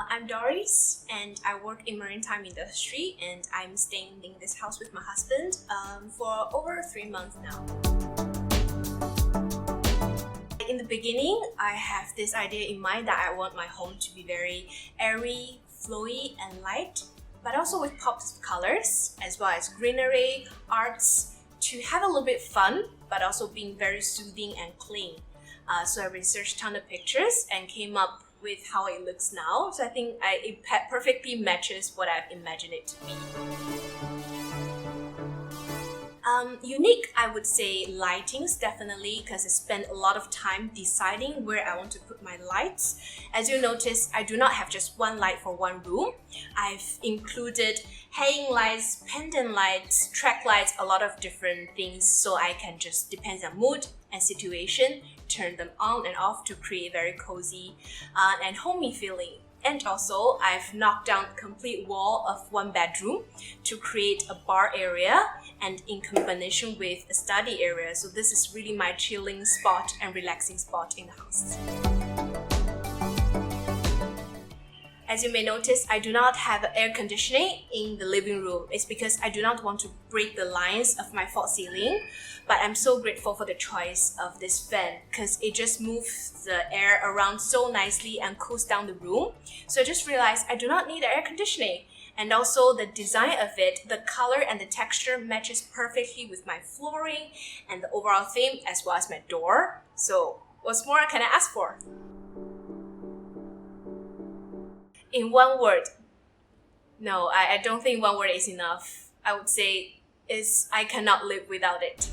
I'm Doris and I work in maritime industry, and I'm staying in this house with my husband for over 3 months now. In the beginning, I have this idea in mind that I want my home to be very airy, flowy and light, but also with pops of colors as well as greenery, arts, to have a little bit fun but also being very soothing and clean. So I researched a ton of pictures and came up with how it looks now. So I think it perfectly matches what I've imagined it to be. Unique, I would say lightings definitely, because I spent a lot of time deciding where I want to put my lights. As you notice, I do not have just one light for one room. I've included hanging lights, pendant lights, track lights, a lot of different things, so I can just, depends on mood and situation, turn them on and off to create a very cozy and homey feeling. And also, I've knocked down a complete wall of one bedroom to create a bar area and in combination with a study area. So this is really my chilling spot and relaxing spot in the house. As you may notice, I do not have air conditioning in the living room. It's because I do not want to break the lines of my false ceiling, but I'm so grateful for the choice of this fan because it just moves the air around so nicely and cools down the room. So I just realized I do not need air conditioning. And also the design of it, the color and the texture matches perfectly with my flooring and the overall theme as well as my door. So what more can I ask for? In one word, no, I don't think one word is enough. I would say I cannot live without it.